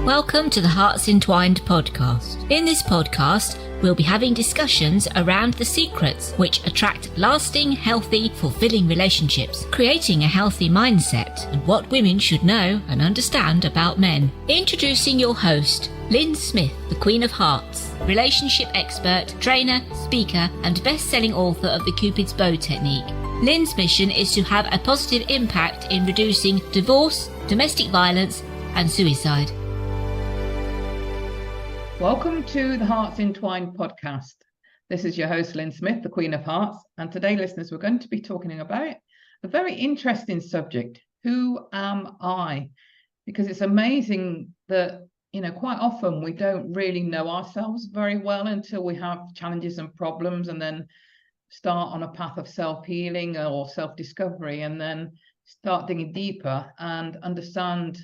Welcome to the HEARTS Entwined podcast. In this podcast, we'll be having discussions around the secrets which attract lasting, healthy, fulfilling relationships, creating a healthy mindset, and what women should know and understand about men. Introducing your host, Lyn Smith, the Queen of Hearts, relationship expert, trainer, speaker, and best-selling author of the Cupid's Bow technique. Lyn's mission is to have a positive impact in reducing divorce, domestic violence, and suicide. Welcome to the HEARTS Entwined podcast. This is your host, Lyn Smith, the Queen of Hearts. And today, listeners, we're going to be talking about a very interesting subject. Who am I? Because it's amazing that, quite often we don't really know ourselves very well until we have challenges and problems and then start on a path of self-healing or self-discovery and then start digging deeper and understand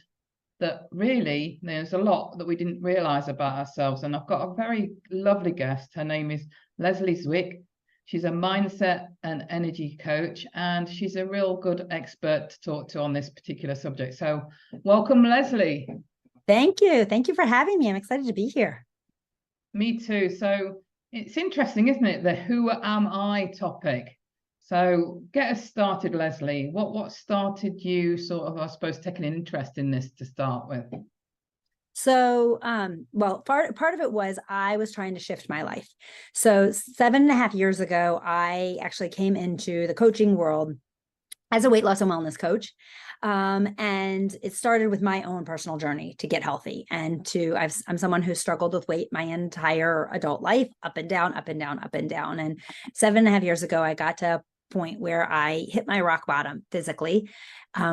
that really there's a lot that we didn't realize about ourselves. And I've got a very lovely guest. Her name is Lesley Zwick. She's a mindset and energy coach, and she's a real good expert to talk to on this particular subject. So welcome, Lesley. Thank you. Thank you for having me. I'm excited to be here. Me too. So it's interesting, isn't it? The who am I topic. So get us started, Lesley. What started you sort of, I suppose, taking an interest in this to start with? So, part of it was I was trying to shift my life. So 7.5 years ago, I actually came into the coaching world as a weight loss and wellness coach. And it started with my own personal journey to get healthy and I'm someone who struggled with weight my entire adult life, up and down, up and down, up and down. And 7.5 years ago, I got to a point where I hit my rock bottom physically,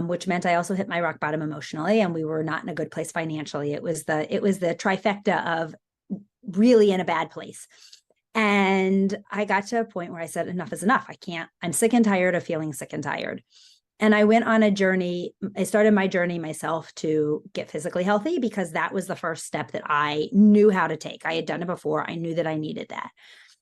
which meant I also hit my rock bottom emotionally, and we were not in a good place financially. It was the trifecta of really in a bad place. And I got to a point where I said, enough is enough. I'm sick and tired of feeling sick and tired. And I went on a journey. I started my journey myself to get physically healthy because that was the first step that I knew how to take. I had done it before. I knew that I needed that.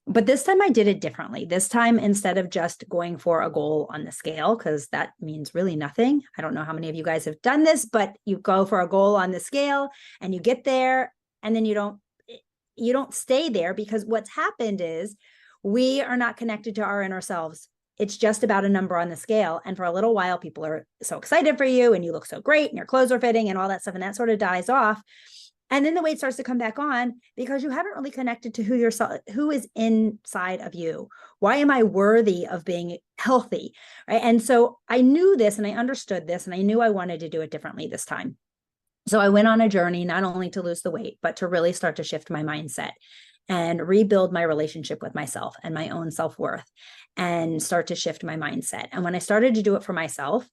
But this time I did it differently. This time, instead of just going for a goal on the scale, because that means really nothing. I don't know how many of you guys have done this, but you go for a goal on the scale and you get there and then you don't stay there, because what's happened is we are not connected to our inner selves. It's just about a number on the scale. And for a little while, people are so excited for you and you look so great and your clothes are fitting and all that stuff. And that sort of dies off. And then the weight starts to come back on because you haven't really connected to who is inside of you. Why am I worthy of being healthy? Right? And so I knew this and I understood this and I knew I wanted to do it differently this time. So I went on a journey, not only to lose the weight, but to really start to shift my mindset and rebuild my relationship with myself and my own self-worth and start to shift my mindset. And when I started to do it for myself,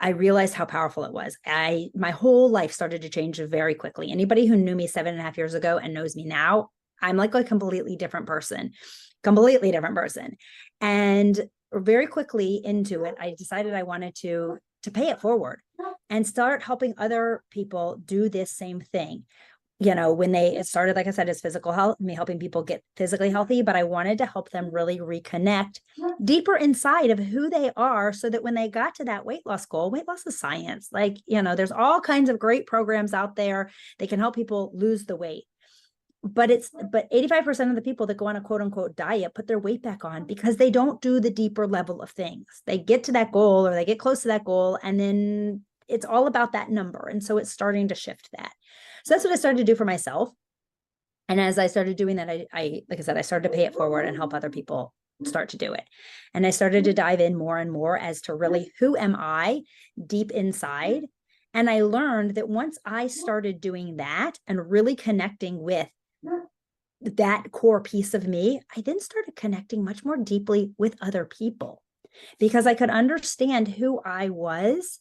I realized how powerful it was. My whole life started to change very quickly. Anybody who knew me 7.5 years ago and knows me now, I'm like a completely different person. And very quickly into it, I decided I wanted to pay it forward and start helping other people do this same thing. When it started, like I said, as physical health, me helping people get physically healthy, but I wanted to help them really reconnect deeper inside of who they are so that when they got to that weight loss goal, weight loss is science. There's all kinds of great programs out there. They can help people lose the weight. But 85% of the people that go on a quote unquote diet put their weight back on because they don't do the deeper level of things. They get to that goal or they get close to that goal and then it's all about that number. And so it's starting to shift that. So that's what I started to do for myself. And as I started doing that, I like I said, I started to pay it forward and help other people start to do it. And I started to dive in more and more as to really, who am I deep inside? And I learned that once I started doing that and really connecting with that core piece of me, I then started connecting much more deeply with other people because I could understand who I was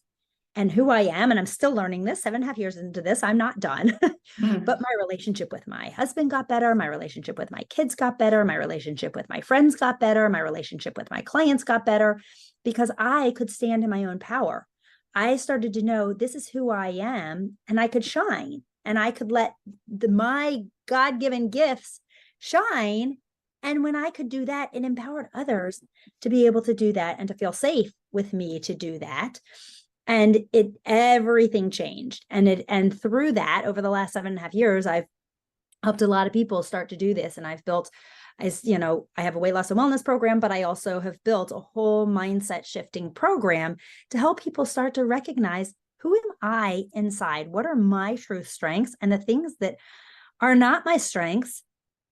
and who I am. And I'm still learning this 7.5 years into this. I'm not done, but my relationship with my husband got better. My relationship with my kids got better. My relationship with my friends got better. My relationship with my clients got better because I could stand in my own power. I started to know this is who I am and I could shine and I could let my God-given gifts shine. And when I could do that, it empowered others to be able to do that and to feel safe with me to do that. And everything changed. And through that, over the last 7.5 years, I've helped a lot of people start to do this. And I've built, as you know, I have a weight loss and wellness program, but I also have built a whole mindset shifting program to help people start to recognize, who am I inside? What are my true strengths? And the things that are not my strengths,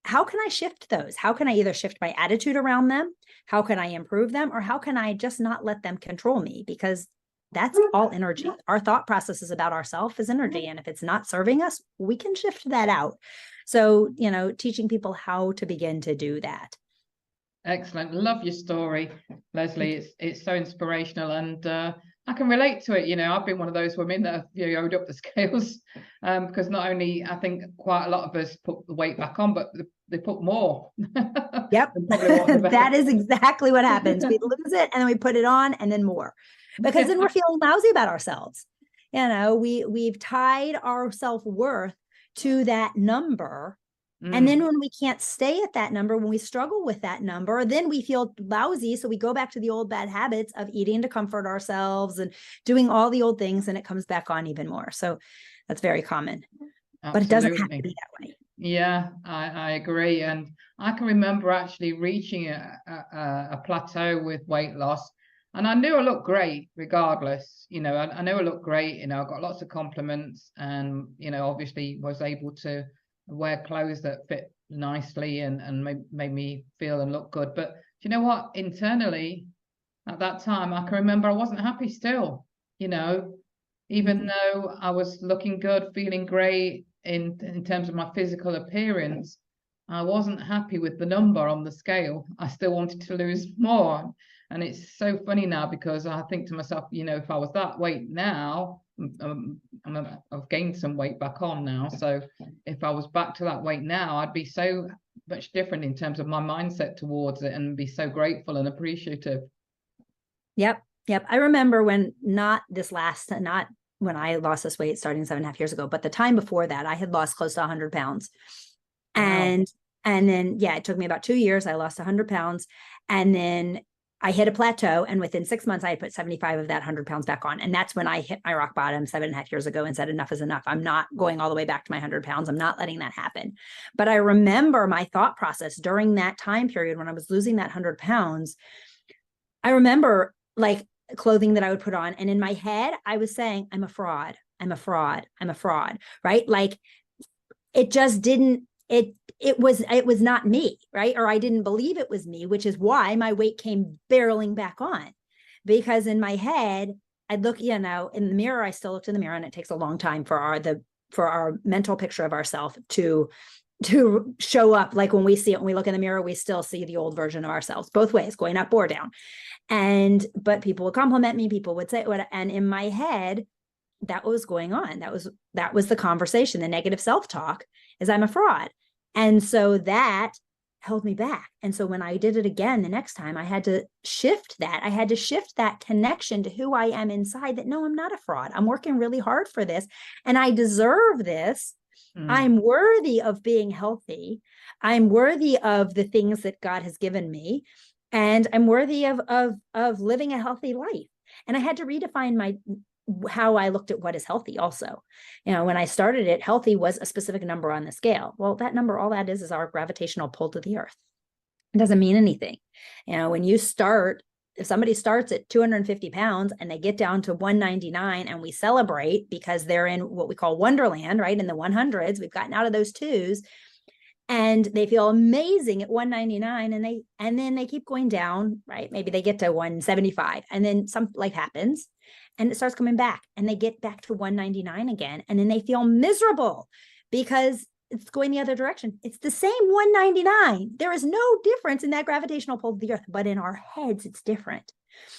how can I shift those? How can I either shift my attitude around them? How can I improve them? Or how can I just not let them control me? Because that's all energy. Our thought processes about ourselves is energy. And if it's not serving us, we can shift that out. So, you know, teaching people how to begin to do that. Excellent. Love your story, Lesley. It's so inspirational, and I can relate to it. You know, I've been one of those women that have yo-yoed up the scales, because not only I think quite a lot of us put the weight back on, but they put more. Yep. That is exactly what happens. We lose it and then we put it on and then more, because then we're feeling lousy about ourselves. You know, we've tied our self-worth to that number. And then when we can't stay at that number, when we struggle with that number, then we feel lousy. So we go back to the old bad habits of eating to comfort ourselves and doing all the old things, and it comes back on even more. So that's very common. Absolutely. But it doesn't have to be that way. Yeah, I agree. And I can remember actually reaching a plateau with weight loss. And I knew I looked great regardless. You know, I knew I looked great. You know, I got lots of compliments, and, you know, obviously was able to wear clothes that fit nicely and made me feel and look good. But do you know what? Internally, at that time, I can remember I wasn't happy still. You know, even though I was looking good, feeling great in terms of my physical appearance, I wasn't happy with the number on the scale. I still wanted to lose more. And it's so funny now, because I think to myself, you know, if I was that weight now, I've gained some weight back on now. So if I was back to that weight now, I'd be so much different in terms of my mindset towards it, and be so grateful and appreciative. Yep. I remember when not when I lost this weight starting 7.5 years ago, but the time before that, I had lost close to 100 pounds. Wow. And then, yeah, it took me about 2 years. I lost 100 pounds. And then I hit a plateau, and within 6 months, I had put 75 of that 100 pounds back on. And that's when I hit my rock bottom 7.5 years ago and said, enough is enough. I'm not going all the way back to my 100 pounds. I'm not letting that happen. But I remember my thought process during that time period when I was losing that 100 pounds. I remember like clothing that I would put on. And in my head, I was saying, I'm a fraud. I'm a fraud. I'm a fraud. Right? Like it just didn't, it was not me, right? Or I didn't believe it was me, which is why my weight came barreling back on. Because in my head, I'd look, you know, in the mirror, I still looked in the mirror, and it takes a long time for our mental picture of ourselves to show up. Like when we see it, when we look in the mirror, we still see the old version of ourselves, both ways, going up or down. But people would compliment me, people would say what, and in my head, that was going on. That was the conversation. The negative self-talk is I'm a fraud. And so that held me back. And so when I did it again, the next time, I had to shift that. I had to shift that connection to who I am inside, that no, I'm not a fraud. I'm working really hard for this, and I deserve this. I'm worthy of being healthy. I'm worthy of the things that God has given me, and I'm worthy of living a healthy life. And I had to redefine how I looked at what is healthy also. You know, when I started it, healthy was a specific number on the scale. Well, that number, all that is our gravitational pull to the earth. It doesn't mean anything. You know, when you start, if somebody starts at 250 pounds and they get down to 199, and we celebrate because they're in what we call Wonderland, right? In the 100s, we've gotten out of those twos, and they feel amazing at 199, and then they keep going down, right? Maybe they get to 175, and then some life happens and it starts coming back, and they get back to 199 again. And then they feel miserable because it's going the other direction. It's the same 199. There is no difference in that gravitational pull of the earth, but in our heads, it's different.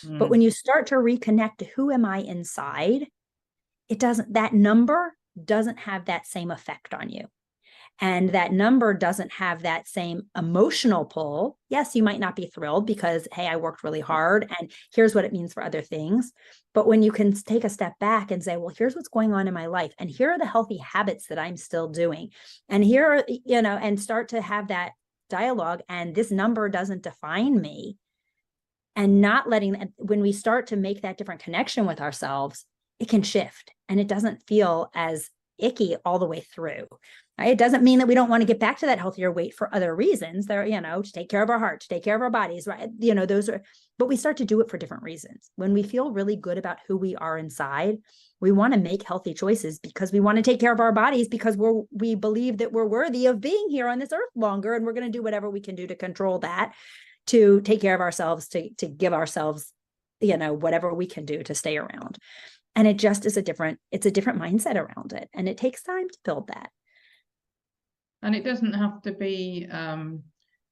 But when you start to reconnect to who am I inside, that number doesn't have that same effect on you. And that number doesn't have that same emotional pull. Yes, you might not be thrilled because, hey, I worked really hard and here's what it means for other things. But when you can take a step back and say, well, here's what's going on in my life, and here are the healthy habits that I'm still doing. And here are, you know, and start to have that dialogue, and this number doesn't define me. And not letting, when we start to make that different connection with ourselves, it can shift and it doesn't feel as icky all the way through. Right? It doesn't mean that we don't want to get back to that healthier weight for other reasons. There, to take care of our heart, to take care of our bodies, right? Those are, but we start to do it for different reasons. When we feel really good about who we are inside, we want to make healthy choices because we want to take care of our bodies, because we believe that we're worthy of being here on this earth longer, and we're going to do whatever we can do to control that, to take care of ourselves, to give ourselves, whatever we can do to stay around. And it just is it's a different mindset around it. And it takes time to build that. And it doesn't have to be,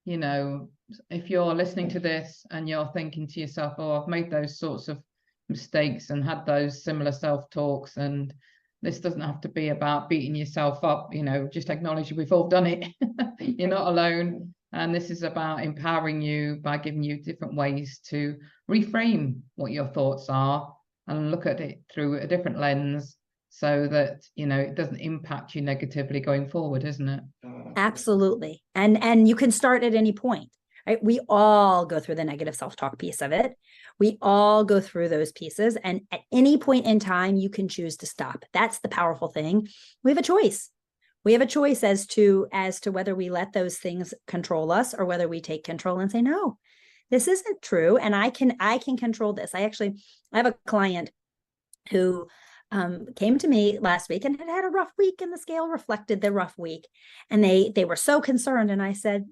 if you're listening to this and you're thinking to yourself, oh, I've made those sorts of mistakes and had those similar self-talks, and this doesn't have to be about beating yourself up, just acknowledge we've all done it. You're not alone. And this is about empowering you by giving you different ways to reframe what your thoughts are and look at it through a different lens, so that, it doesn't impact you negatively going forward, isn't it? Absolutely. And you can start at any point, right? We all go through the negative self-talk piece of it. We all go through those pieces. And at any point in time, you can choose to stop. That's the powerful thing. We have a choice. We have a choice as to whether we let those things control us or whether we take control and say, no, this isn't true. And I can control this. I have a client who came to me last week and had a rough week, and the scale reflected the rough week. And they were so concerned. And I said,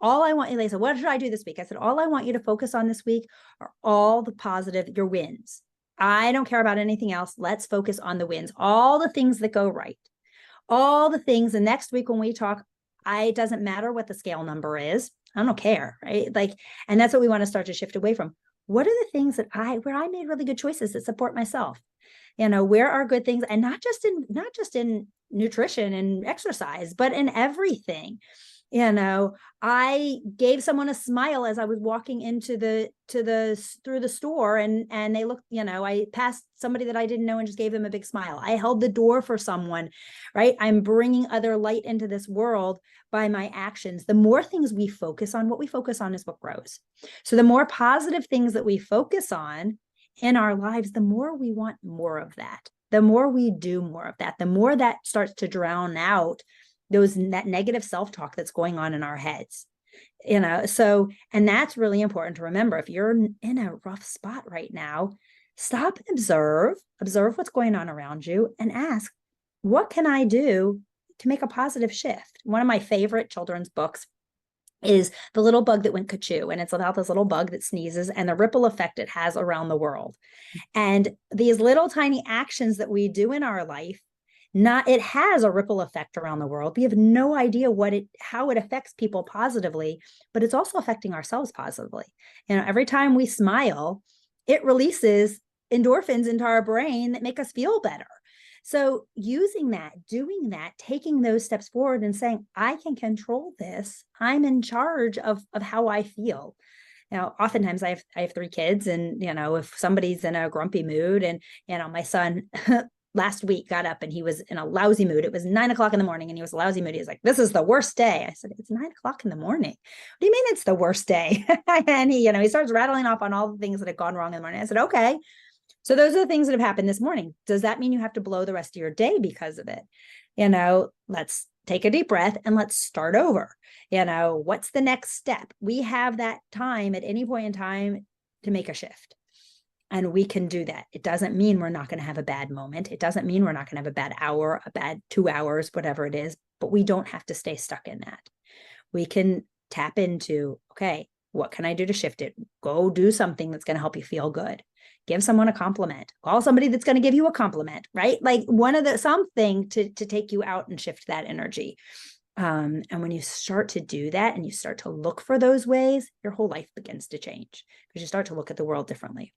they said, what should I do this week? I said, all I want you to focus on this week are all the positive, your wins. I don't care about anything else. Let's focus on the wins, all the things that go right, all the things. And next week when we talk, it doesn't matter what the scale number is. I don't care, right? And that's what we want to start to shift away from. What are the things where I made really good choices that support myself? Where are good things, and not just in nutrition and exercise, but in everything. I gave someone a smile as I was walking through the store, and they looked, I passed somebody that I didn't know and just gave them a big smile. I held the door for someone, right? I'm bringing other light into this world by my actions. The more things we focus on, what we focus on is what grows. So the more positive things that we focus on in our lives, the more we want more of that. The more we do more of that, the more that starts to drown out that negative self-talk that's going on in our heads. So, and that's really important to remember. If you're in a rough spot right now, stop and observe what's going on around you, and ask, what can I do to make a positive shift? One of my favorite children's books is The Little Bug That Went Cuckoo. And it's about this little bug that sneezes and the ripple effect it has around the world. And these little tiny actions that we do in our life, it has a ripple effect around the world. We have no idea how it affects people positively, but it's also affecting ourselves positively. Every time we smile, it releases endorphins into our brain that make us feel better. So using that, doing that, taking those steps forward and saying, I can control this. I'm in charge of how I feel. Now, oftentimes I have 3 kids, and, if somebody's in a grumpy mood, and, my son last week got up and he was in a lousy mood. It was 9 o'clock in the morning and he was a lousy mood. He was like, this is the worst day. I said, it's 9 o'clock in the morning. What do you mean it's the worst day? And he starts rattling off on all the things that had gone wrong in the morning. I said, okay. So those are the things that have happened this morning. Does that mean you have to blow the rest of your day because of it? Let's take a deep breath and let's start over. What's the next step? We have that time at any point in time to make a shift. And we can do that. It doesn't mean we're not going to have a bad moment. It doesn't mean we're not going to have a bad hour, a bad 2 hours, whatever it is, but we don't have to stay stuck in that. We can tap into, okay, what can I do to shift it? Go do something that's going to help you feel good. Give someone a compliment. Call somebody that's going to give you a compliment, right? Like something to take you out and shift that energy. And when you start to do that and you start to look for those ways, your whole life begins to change because you start to look at the world differently.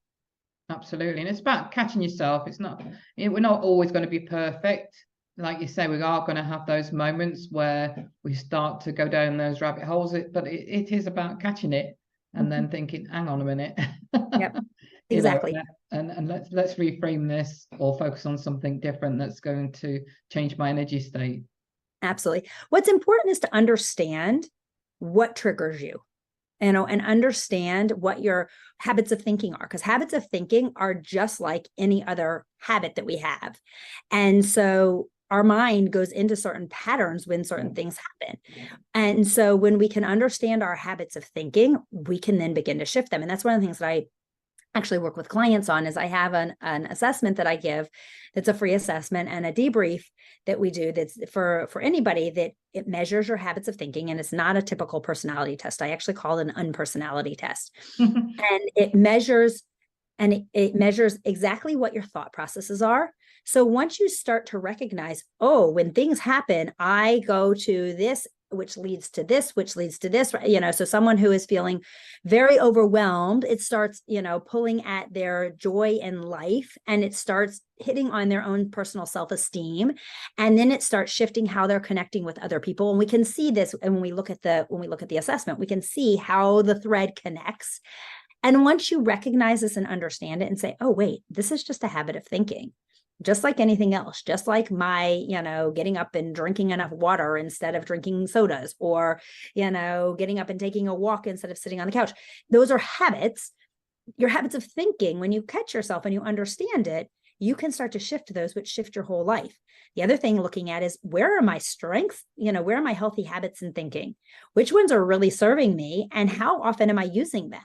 Absolutely. And it's about catching yourself. We're not always going to be perfect. Like you say, we are going to have those moments where we start to go down those rabbit holes, but it is about catching it and then thinking, hang on a minute. Yep, exactly. And let's reframe this or focus on something different that's going to change my energy state. Absolutely. What's important is to understand what triggers you. and understand what your habits of thinking are, because habits of thinking are just like any other habit that we have. And so our mind goes into certain patterns when certain things happen. And so when we can understand our habits of thinking, we can then begin to shift them. And that's one of the things that I actually work with clients on. Is I have an assessment that I give that's a free assessment, and a debrief that we do that's for anybody, that it measures your habits of thinking. And it's not a typical personality test. I actually call it an unpersonality test. And it measures exactly what your thought processes are. So once you start to recognize, oh, when things happen, I go to this, which leads to this, which leads to this, so someone who is feeling very overwhelmed, it starts, pulling at their joy in life, and it starts hitting on their own personal self-esteem. And then it starts shifting how they're connecting with other people. And we can see this. And when we look at the assessment, we can see how the thread connects. And once you recognize this and understand it and say, oh, wait, this is just a habit of thinking, just like anything else, just like my, getting up and drinking enough water instead of drinking sodas, or, getting up and taking a walk instead of sitting on the couch. Those are habits, your habits of thinking. When you catch yourself and you understand it, you can start to shift those, which shift your whole life. The other thing looking at is, where are my strengths? Where are my healthy habits in thinking? Which ones are really serving me? And how often am I using them?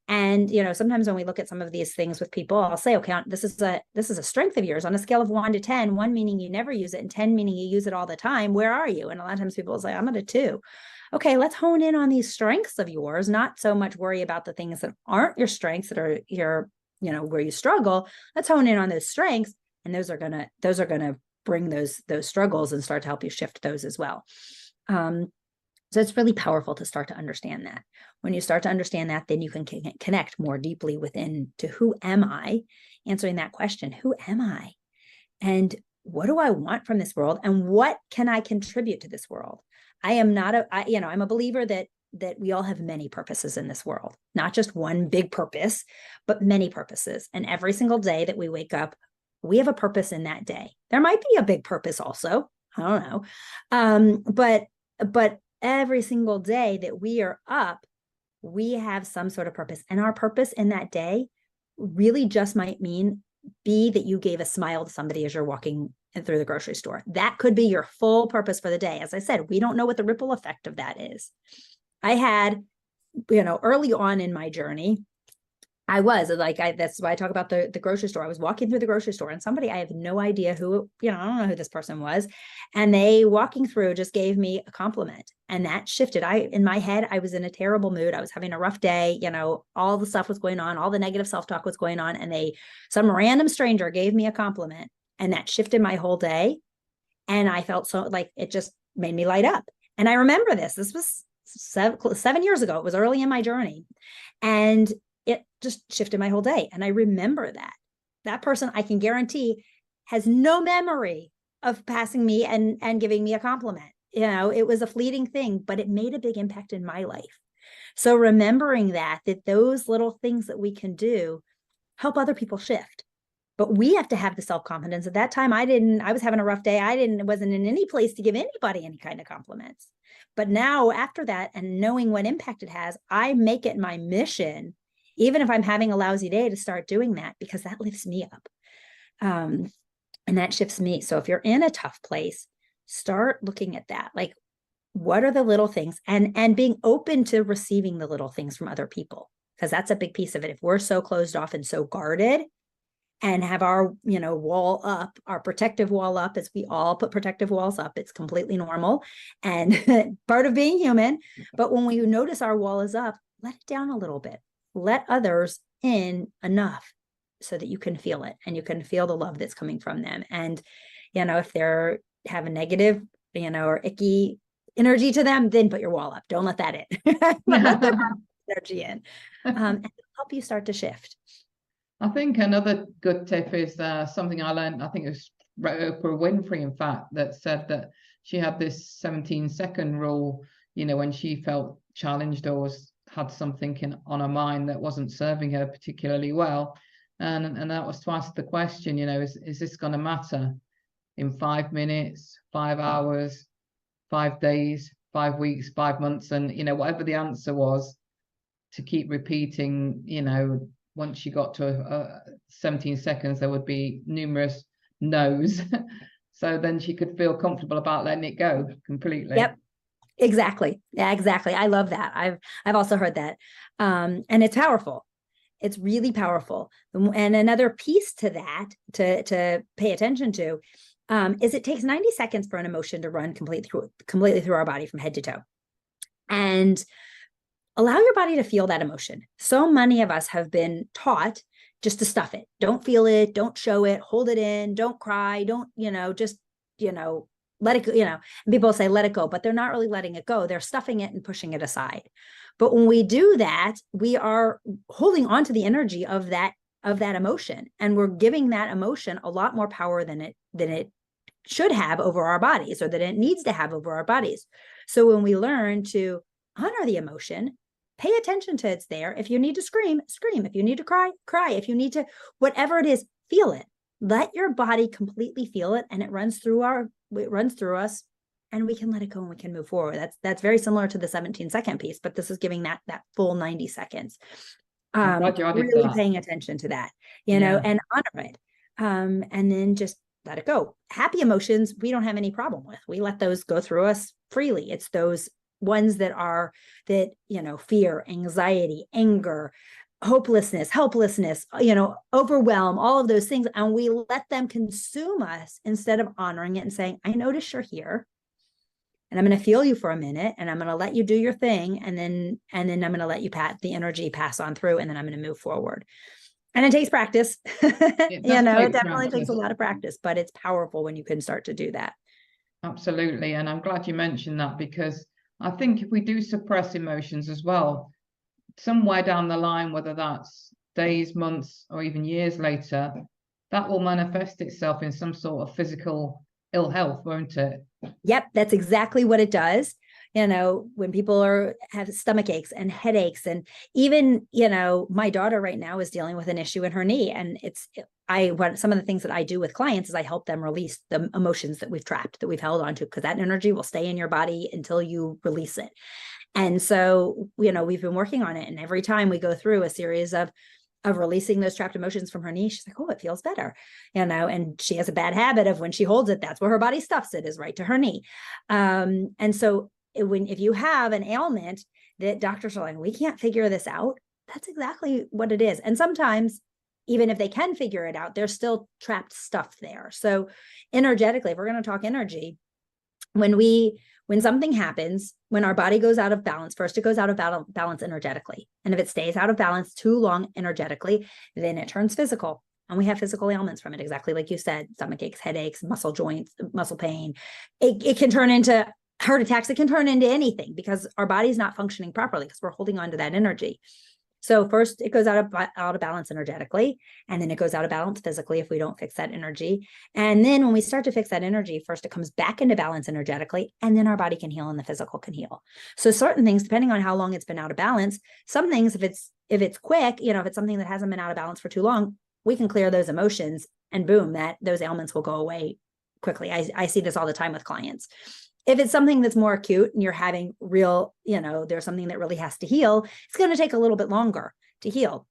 And, sometimes when we look at some of these things with people, I'll say, okay, this is a strength of yours on a scale of 1 to 10, 1 meaning you never use it, and 10 meaning you use it all the time. Where are you? And a lot of times people will say, I'm at a 2. Okay, let's hone in on these strengths of yours, not so much worry about the things that aren't your strengths, that are your, where you struggle. Let's hone in on those strengths. And those are going to bring those struggles and start to help you shift those as well. So it's really powerful to start to understand that. When you start to understand that, then you can connect more deeply within to, who am I? Answering that question, who am I? And what do I want from this world? And what can I contribute to this world? I'm a believer that we all have many purposes in this world, not just one big purpose, but many purposes. And every single day that we wake up, we have a purpose in that day. There might be a big purpose also. I don't know. But every single day that we are up, we have some sort of purpose. And our purpose in that day really just might be that you gave a smile to somebody as you're walking through the grocery store. That could be your full purpose for the day. As I said, we don't know what the ripple effect of that is. I had, early on in my journey, that's why I talk about the grocery store. I was walking through the grocery store, and somebody, I have no idea who, I don't know who this person was. And they, walking through, just gave me a compliment. And that shifted. In my head, I was in a terrible mood. I was having a rough day. All the stuff was going on. All the negative self-talk was going on. And some random stranger gave me a compliment, and that shifted my whole day. And I felt so, like, it just made me light up. And I remember this was 7 years ago. It was early in my journey. And it just shifted my whole day. And I remember that person, I can guarantee, has no memory of passing me and giving me a compliment. It was a fleeting thing, but it made a big impact in my life. So remembering that those little things that we can do help other people shift. But we have to have the self-confidence. At that time, I was having a rough day. Wasn't in any place to give anybody any kind of compliments. But now, after that, and knowing what impact it has, I make it my mission, even if I'm having a lousy day, to start doing that, because that lifts me up. And that shifts me. So if you're in a tough place, start looking at that. Like, what are the little things, and being open to receiving the little things from other people, because that's a big piece of it. If we're so closed off and so guarded, and have our, wall up, our protective wall up, as we all put protective walls up, it's completely normal and part of being human. But when we notice our wall is up, let it down a little bit. Let others in enough so that you can feel it, and you can feel the love that's coming from them. And, if they're have a negative, or icky energy to them, then put your wall up. Don't let that in. Let them have energy in, and help you start to shift. I think another good tip is something I learned, I think it was Oprah Winfrey, in fact, that said that she had this 17-second rule, when she felt challenged or had something on her mind that wasn't serving her particularly well. And that was to ask the question, is this going to matter in 5 minutes, 5 hours, 5 days, 5 weeks, 5 months? And, whatever the answer was, to keep repeating, you know, once she got to 17 seconds, there would be numerous no's. So then she could feel comfortable about letting it go completely. Yep. Exactly. Yeah, exactly. I love that. I've also heard that. And it's powerful. It's really powerful. And another piece to that to pay attention to is it takes 90 seconds for an emotion to run completely through our body from head to toe. And allow your body to feel that emotion. So many of us have been taught just to stuff it. Don't feel it, don't show it, hold it in, don't cry, don't, just, let it go, and people say, let it go, but they're not really letting it go. They're stuffing it and pushing it aside. But when we do that, we are holding on to the energy of that emotion. And we're giving that emotion a lot more power than it should have over our bodies, or that it needs to have over our bodies. So when we learn to honor the emotion, pay attention to it's there. If you need to scream, scream. If you need to cry, cry. If you need to, whatever it is, feel it. Let your body completely feel it, and it runs through us, and we can let it go and we can move forward. That's very similar to the 17-second piece, but this is giving that full 90 seconds. Really paying attention to that, and honor it. And then just let it go. Happy emotions, we don't have any problem with. We let those go through us freely. It's those ones that fear, anxiety, anger, hopelessness, helplessness, overwhelm, all of those things. And we let them consume us instead of honoring it and saying, I notice you're here, and I'm going to feel you for a minute, and I'm going to let you do your thing. And then I'm going to let you the energy pass on through, and then I'm going to move forward. And it takes practice. It definitely takes a lot of practice, but it's powerful when you can start to do that. Absolutely. And I'm glad you mentioned that, because I think if we do suppress emotions as well, somewhere down the line, whether that's days, months, or even years later, that will manifest itself in some sort of physical ill health, won't it? Yep, that's exactly what it does. When people have stomach aches and headaches, and even, my daughter right now is dealing with an issue in her knee. And some of the things that I do with clients is I help them release the emotions that we've trapped, that we've held onto, because that energy will stay in your body until you release it. And so, we've been working on it. And every time we go through a series of releasing those trapped emotions from her knee, she's like, oh, it feels better, and she has a bad habit of when she holds it, that's where her body stuffs it, is right to her knee. And so if you have an ailment that doctors are like, we can't figure this out, that's exactly what it is. And sometimes, even if they can figure it out, there's still trapped stuff there. So energetically, if we're going to talk energy, when something happens, when our body goes out of balance, first it goes out of balance energetically. And if it stays out of balance too long energetically, then it turns physical. And we have physical ailments from it, exactly like you said, stomach aches, headaches, muscle joints, muscle pain. It can turn into heart attacks. It can turn into anything, because our body's not functioning properly, because we're holding on to that energy. So first it goes out of balance energetically, and then it goes out of balance physically if we don't fix that energy. And then when we start to fix that energy, first it comes back into balance energetically, and then our body can heal and the physical can heal. So certain things, depending on how long it's been out of balance, some things, if it's quick, if it's something that hasn't been out of balance for too long, we can clear those emotions, and boom, those ailments will go away quickly. I see this all the time with clients. If it's something that's more acute and you're having real, there's something that really has to heal, it's going to take a little bit longer to heal.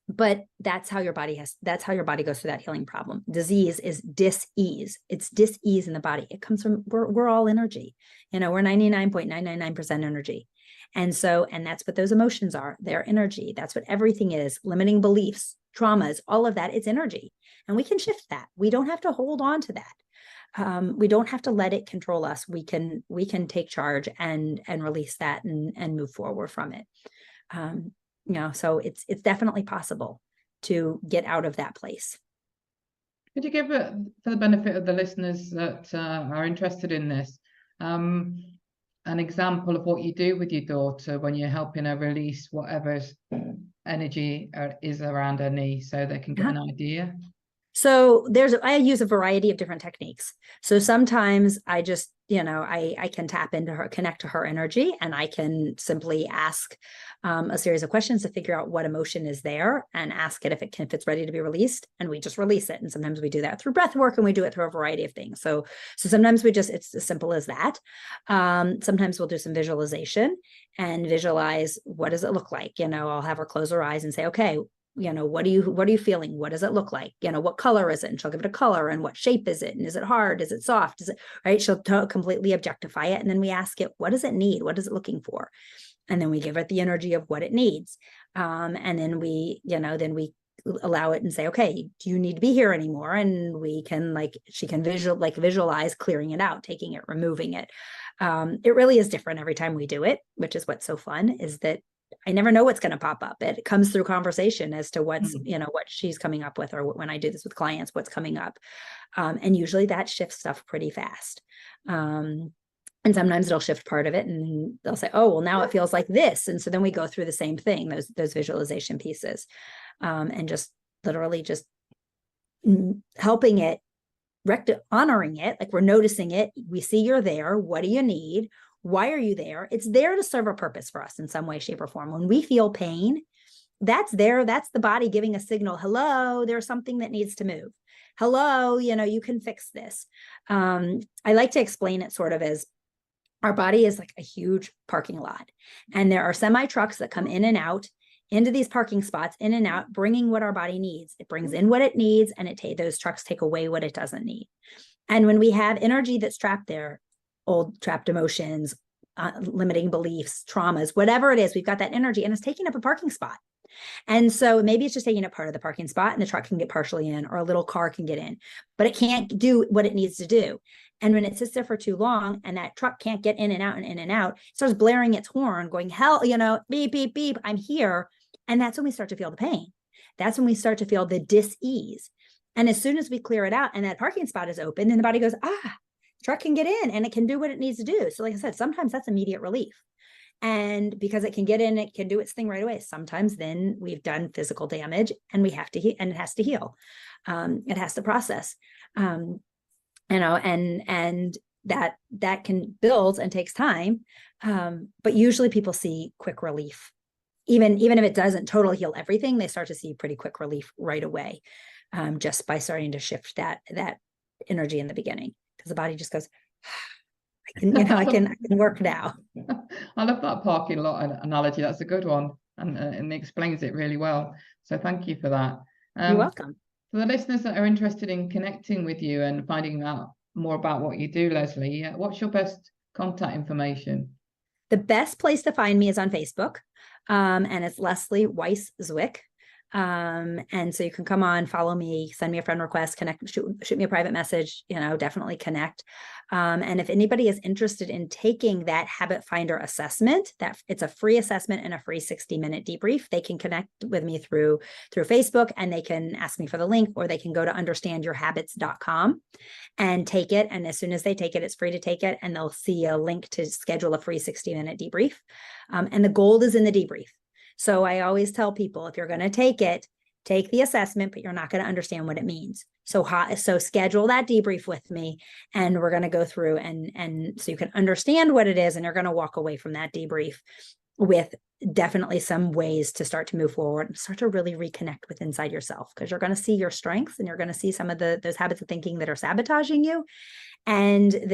But that's how your body goes through that healing problem. Disease is dis-ease. It's dis-ease in the body. It comes from, we're all energy. We're 99.999% energy. And that's what those emotions are. They're energy. That's what everything is. Limiting beliefs, traumas, all of that, it's energy. And we can shift that. We don't have to hold on to that. We don't have to let it control us. We can take charge and release that and move forward from it. So it's definitely possible to get out of that place. Could you give it, for the benefit of the listeners that are interested in this, an example of what you do with your daughter when you're helping her release whatever's energy is around her knee, so they can get an idea? So I use a variety of different techniques. So sometimes I just I can tap into her, connect to her energy, and I can simply ask a series of questions to figure out what emotion is there and ask it if it's ready to be released, and we just release it. And sometimes we do that through breath work, and we do it through a variety of things. So sometimes it's as simple as that. Sometimes we'll do some visualization and visualize, what does it look like? I'll have her close her eyes and say, okay, what are you feeling? What does it look like? What color is it? And she'll give it a color. And what shape is it? And is it hard? Is it soft? Is it right? She'll completely objectify it. And then we ask it, what does it need? What is it looking for? And then we give it the energy of what it needs. And then we allow it and say, okay, do you need to be here anymore? And we can, she can visualize clearing it out, taking it, removing it. It really is different every time we do it, which is what's so fun, is that I never know what's going to pop up. It comes through conversation as to what's, what she's coming up with, or when I do this with clients, what's coming up. And usually that shifts stuff pretty fast. And sometimes it'll shift part of it, and they'll say, oh, well, now it feels like this. And so then we go through the same thing, those visualization pieces, and just literally just helping it, honoring it. Like, we're noticing it. We see you're there. What do you need? Why are you there? It's there to serve a purpose for us in some way, shape, or form. When we feel pain, that's the body giving a signal. Hello, there's something that needs to move. Hello, you can fix this. I like to explain it sort of as, our body is like a huge parking lot, and there are semi trucks that come in and out into these parking spots, in and out, bringing what our body needs. It brings in what it needs, and those trucks take away what it doesn't need. And when we have energy that's trapped there, old trapped emotions, limiting beliefs, traumas, whatever it is, we've got that energy, and it's taking up a parking spot. And so maybe it's just taking up part of the parking spot, and the truck can get partially in, or a little car can get in, but it can't do what it needs to do. And when it sits there for too long, and that truck can't get in and out and in and out, it starts blaring its horn, going, hell, beep, beep, beep, I'm here. And that's when we start to feel the pain. That's when we start to feel the dis-ease. And as soon as we clear it out and that parking spot is open, then the body goes, truck can get in and it can do what it needs to do. So like I said, sometimes that's immediate relief. And because it can get in, it can do its thing right away. Sometimes then we've done physical damage, and we have to and it has to heal. It has to process, and that can build and takes time. But usually people see quick relief. Even if it doesn't totally heal everything, they start to see pretty quick relief right away, just by starting to shift that energy in the beginning, because the body just goes, I can work now. I love that parking lot analogy. That's a good one, and it explains it really well. So thank you for that. You're welcome. For the listeners that are interested in connecting with you and finding out more about what you do, Lesley, what's your best contact information? The best place to find me is on Facebook, and it's Lesley Zwick. And so you can come on, follow me, send me a friend request, connect, shoot me a private message, definitely connect. And if anybody is interested in taking that habit finder assessment, that it's a free assessment and a free 60-minute debrief, they can connect with me through Facebook, and they can ask me for the link, or they can go to understandyourhabits.com and take it. And as soon as they take it, it's free to take it, and they'll see a link to schedule a free 60-minute debrief. And the gold is in the debrief. So I always tell people, if you're going to take it, take the assessment, but you're not going to understand what it means. So schedule that debrief with me, and we're going to go through and so you can understand what it is, and you're going to walk away from that debrief with definitely some ways to start to move forward and start to really reconnect with inside yourself, because you're going to see your strengths, and you're going to see some of those habits of thinking that are sabotaging you. And you're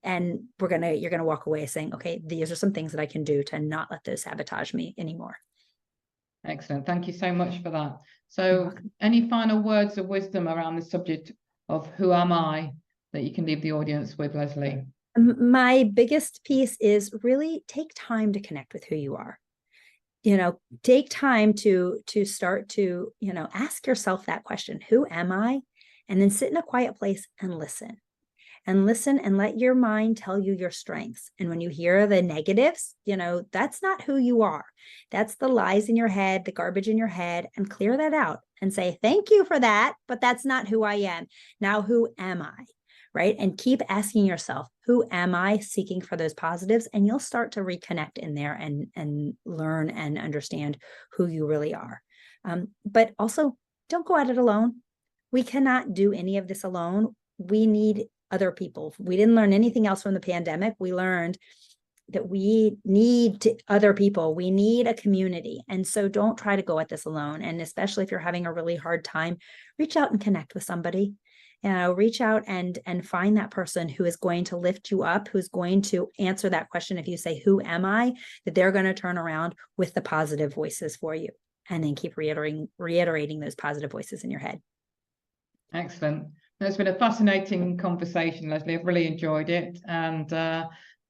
going to walk away saying, okay, these are some things that I can do to not let those sabotage me anymore. Excellent. Thank you so much for that. So any final words of wisdom around the subject of who am I that you can leave the audience with, Lesley? My biggest piece is really take time to connect with who you are. Take time to start to, ask yourself that question, who am I? And then sit in a quiet place and listen. And let your mind tell you your strengths. And when you hear the negatives, that's not who you are. That's the lies in your head, the garbage in your head, and clear that out and say, thank you for that, but that's not who I am. Now, who am I? Right? And keep asking yourself, who am I, seeking for those positives? And you'll start to reconnect in there and learn and understand who you really are. But also, don't go at it alone. We cannot do any of this alone. We need other people. We didn't learn anything else from the pandemic. We learned that we need other people. We need a community. And so don't try to go at this alone. And especially if you're having a really hard time, reach out and connect with somebody. Reach out and find that person who is going to lift you up, who's going to answer that question. If you say, who am I? That they're going to turn around with the positive voices for you. And then keep reiterating those positive voices in your head. Excellent. It's been a fascinating conversation, Lesley. I've really enjoyed it. And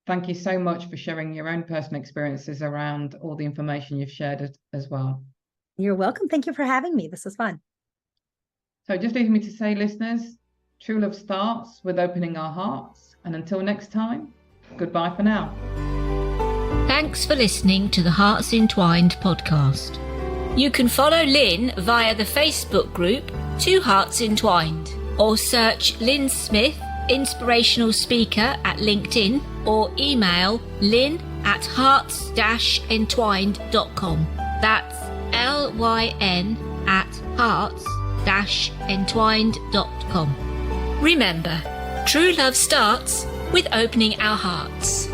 thank you so much for sharing your own personal experiences around all the information you've shared as well. You're welcome. Thank you for having me. This was fun. So just leaving me to say, listeners, true love starts with opening our hearts. And until next time, goodbye for now. Thanks for listening to the Hearts Entwined podcast. You can follow Lyn via the Facebook group 2 Hearts Entwined, or search Lyn Smith, inspirational speaker, at LinkedIn, or email lyn@hearts-entwined.com. That's LYN@hearts-entwined.com. Remember, true love starts with opening our hearts.